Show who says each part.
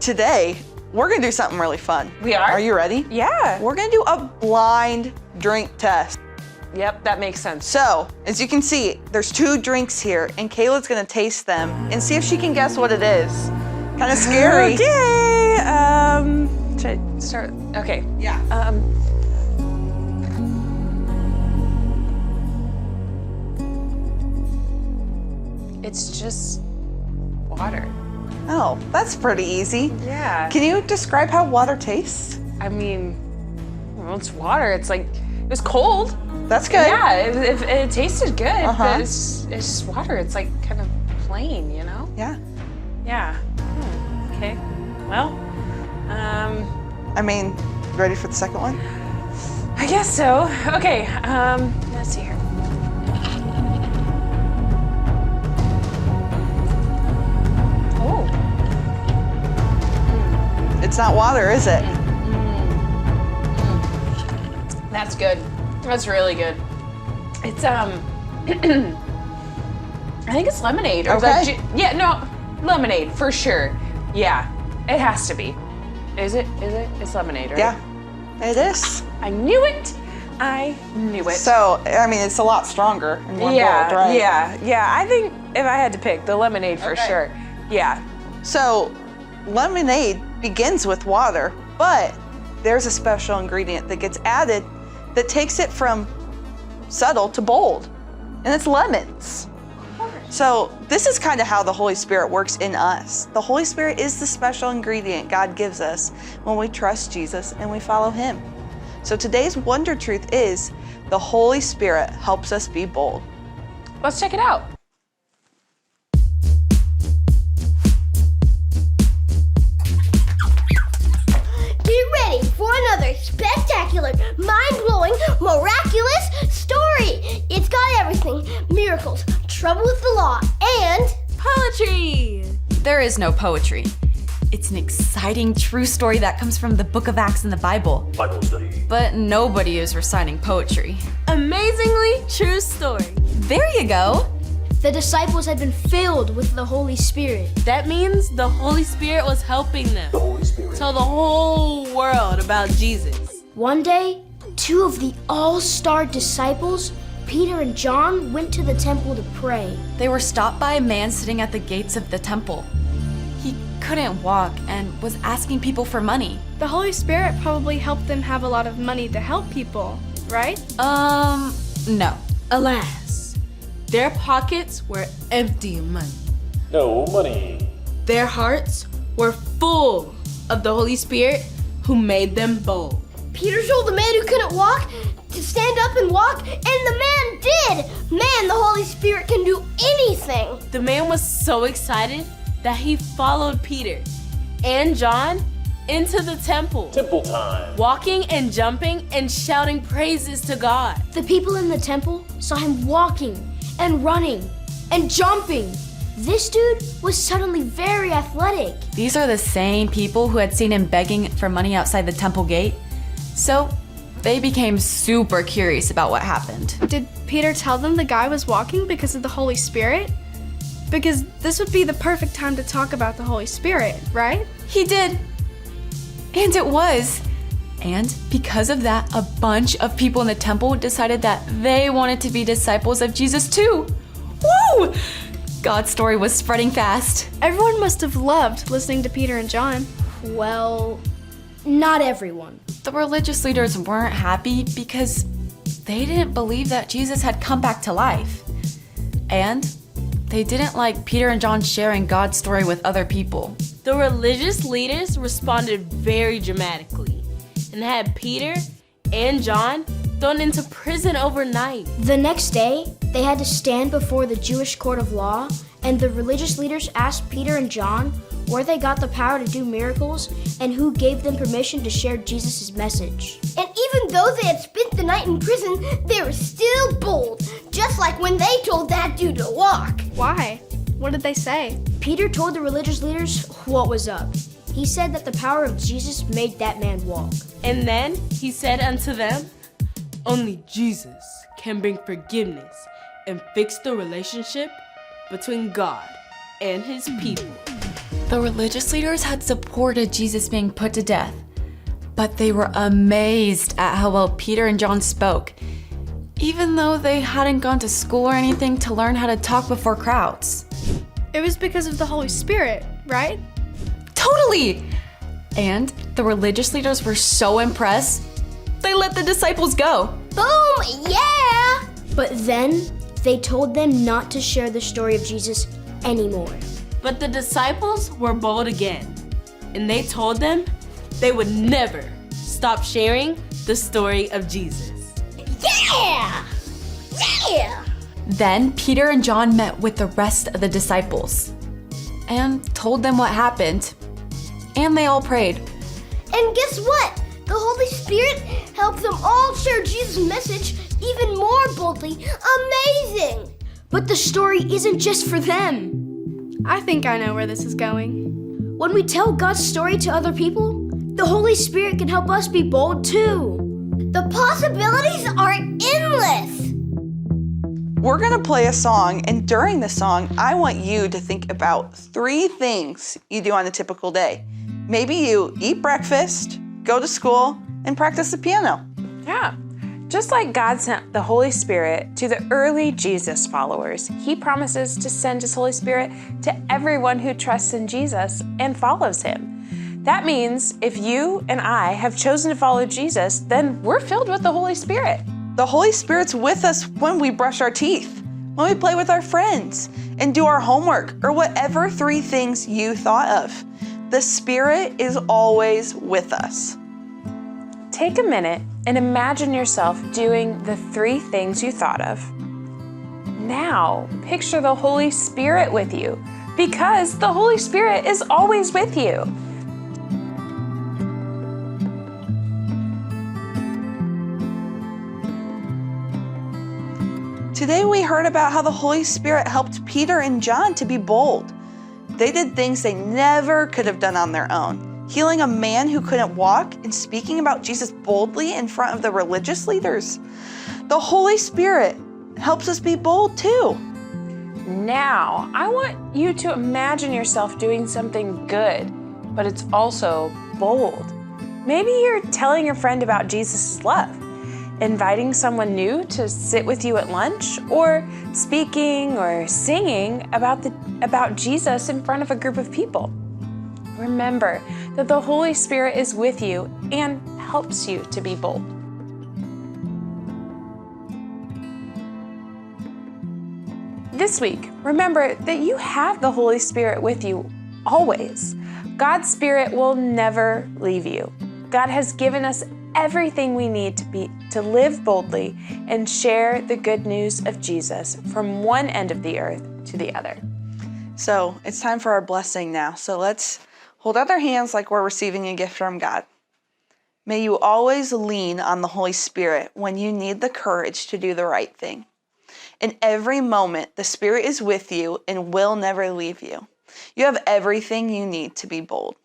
Speaker 1: today we're gonna do something really fun.
Speaker 2: We are?
Speaker 1: Are you ready?
Speaker 2: Yeah.
Speaker 1: We're gonna do a blind drink test.
Speaker 2: Yep, that makes sense.
Speaker 1: So, as you can see, there's 2 drinks here, and Kayla's gonna taste them and see if she can guess what it is. Kind of scary.
Speaker 2: Okay. Should I start? Okay.
Speaker 1: Yeah.
Speaker 2: It's just water.
Speaker 1: Oh, that's pretty easy.
Speaker 2: Yeah.
Speaker 1: Can you describe how water tastes?
Speaker 2: I mean, well, it's water. It's like, it was cold.
Speaker 1: That's good.
Speaker 2: Yeah, it tasted good,
Speaker 1: Uh-huh.
Speaker 2: but it's just water. It's like kind of plain, you know?
Speaker 1: Yeah.
Speaker 2: Yeah. Okay. Well,
Speaker 1: I mean, ready for the second one?
Speaker 2: I guess so. Okay. Let's see here. Oh.
Speaker 1: It's not water, is it?
Speaker 2: That's good. That's really good. It's I think it's lemonade. Or
Speaker 1: Okay.
Speaker 2: yeah, no, lemonade for sure. Yeah, it has to be. Is it? Is it? It's lemonade, right?
Speaker 1: Yeah, it is.
Speaker 2: I knew it. I knew it.
Speaker 1: So, I mean, it's a lot stronger in one
Speaker 2: yeah,
Speaker 1: bold, right?
Speaker 2: yeah. I think if I had to pick, the lemonade for
Speaker 1: Okay.
Speaker 2: sure. Yeah.
Speaker 1: So, lemonade begins with water, but there's a special ingredient that gets added that takes it from subtle to bold, and it's lemons. So this is kind of how the Holy Spirit works in us. The Holy Spirit is the special ingredient God gives us when we trust Jesus and we follow Him. So today's wonder truth is the Holy Spirit helps us be bold.
Speaker 2: Let's check it out.
Speaker 3: Get ready for another spectacular, mind-blowing, miraculous story. It's got everything: miracles, trouble with the law, and
Speaker 4: Poetry! There is no poetry. It's an exciting true story that comes from the book of Acts in the Bible.
Speaker 5: Bible study.
Speaker 4: But nobody is reciting poetry.
Speaker 6: Amazingly true story.
Speaker 4: There you go.
Speaker 3: the disciples had been filled with the Holy Spirit.
Speaker 6: That means the Holy Spirit was helping them
Speaker 5: The Holy Spirit.
Speaker 6: tell the whole world about Jesus.
Speaker 3: One day, two of the all-star disciples, Peter and John, went to the temple to pray.
Speaker 4: They were stopped by a man sitting at the gates of the temple. He couldn't walk and was asking people for money.
Speaker 7: The Holy Spirit probably helped them have a lot of money to help people, right?
Speaker 4: No.
Speaker 6: Alas, their pockets were empty of money.
Speaker 5: No money.
Speaker 6: Their hearts were full of the Holy Spirit who made them bold.
Speaker 3: Peter told the man who couldn't walk to stand up and walk, and the man did. Man, the Holy Spirit can do anything.
Speaker 6: The man was so excited that he followed Peter and John into the temple,
Speaker 5: Temple time.
Speaker 6: walking and jumping and shouting praises to God.
Speaker 3: The people in the temple saw him walking and running and jumping. This dude was suddenly very athletic.
Speaker 4: These are the same people who had seen him begging for money outside the temple gate. So they became super curious about what happened.
Speaker 7: Did Peter tell them the guy was walking because of the Holy Spirit? Because this would be the perfect time to talk about the Holy Spirit, right?
Speaker 4: He did. And it was. And because of that, a bunch of people in the temple decided that they wanted to be disciples of Jesus too. Woo! God's story was spreading fast.
Speaker 7: Everyone must have loved listening to Peter and John.
Speaker 3: Well, not everyone.
Speaker 4: The religious leaders weren't happy because they didn't believe that Jesus had come back to life. And they didn't like Peter and John sharing God's story with other people.
Speaker 6: The religious leaders responded very dramatically and had Peter and John thrown into prison overnight.
Speaker 3: The next day, they had to stand before the Jewish court of law, and the religious leaders asked Peter and John where they got the power to do miracles and who gave them permission to share Jesus' message. And even though they had spent the night in prison, they were still bold, just like when they told that dude to walk.
Speaker 7: Why? What did they say?
Speaker 3: Peter told the religious leaders what was up. He said that the power of Jesus made that man walk.
Speaker 6: And then he said unto them, only Jesus can bring forgiveness and fix the relationship between God and his people.
Speaker 4: The religious leaders had supported Jesus being put to death, but they were amazed at how well Peter and John spoke, even though they hadn't gone to school or anything to learn how to talk before crowds.
Speaker 7: It was because of the Holy Spirit, right?
Speaker 4: Totally! And the religious leaders were so impressed, they let the disciples go.
Speaker 3: Boom! Yeah! But then they told them not to share the story of Jesus anymore.
Speaker 6: But the disciples were bold again, and they told them they would never stop sharing the story of Jesus.
Speaker 3: Yeah! Yeah!
Speaker 4: Then Peter and John met with the rest of the disciples and told them what happened. And they all prayed.
Speaker 3: And guess what? The Holy Spirit helped them all share Jesus' message even more boldly. Amazing! But the story isn't just for them.
Speaker 7: I think I know where this is going.
Speaker 3: When we tell God's story to other people, the Holy Spirit can help us be bold too. The possibilities are endless.
Speaker 1: We're going to play a song, and during the song, I want you to think about 3 things you do on a typical day. Maybe you eat breakfast, go to school, and practice the piano.
Speaker 2: Yeah. Just like God sent the Holy Spirit to the early Jesus followers, He promises to send His Holy Spirit to everyone who trusts in Jesus and follows Him. That means if you and I have chosen to follow Jesus, then we're filled with the Holy Spirit.
Speaker 1: The Holy Spirit's with us when we brush our teeth, when we play with our friends, and do our homework, or whatever 3 things you thought of. The Spirit is always with us.
Speaker 2: Take a minute and imagine yourself doing the 3 things you thought of. Now, picture the Holy Spirit with you, because the Holy Spirit is always with you.
Speaker 1: Today we heard about how the Holy Spirit helped Peter and John to be bold. They did things they never could have done on their own, healing a man who couldn't walk and speaking about Jesus boldly in front of the religious leaders. The Holy Spirit helps us be bold too.
Speaker 2: Now, I want you to imagine yourself doing something good, but it's also bold. Maybe you're telling your friend about Jesus' love, inviting someone new to sit with you at lunch, or speaking or singing about Jesus in front of a group of people. Remember that the Holy Spirit is with you and helps you to be bold. This week, remember that you have the Holy Spirit with you always. God's Spirit will never leave you. God has given us everything we need to live boldly and share the good news of Jesus from one end of the earth to the other.
Speaker 1: So it's time for our blessing now. So let's hold out our hands like we're receiving a gift from God. May you always lean on the Holy Spirit when you need the courage to do the right thing. In every moment, the Spirit is with you and will never leave you. You have everything you need to be bold.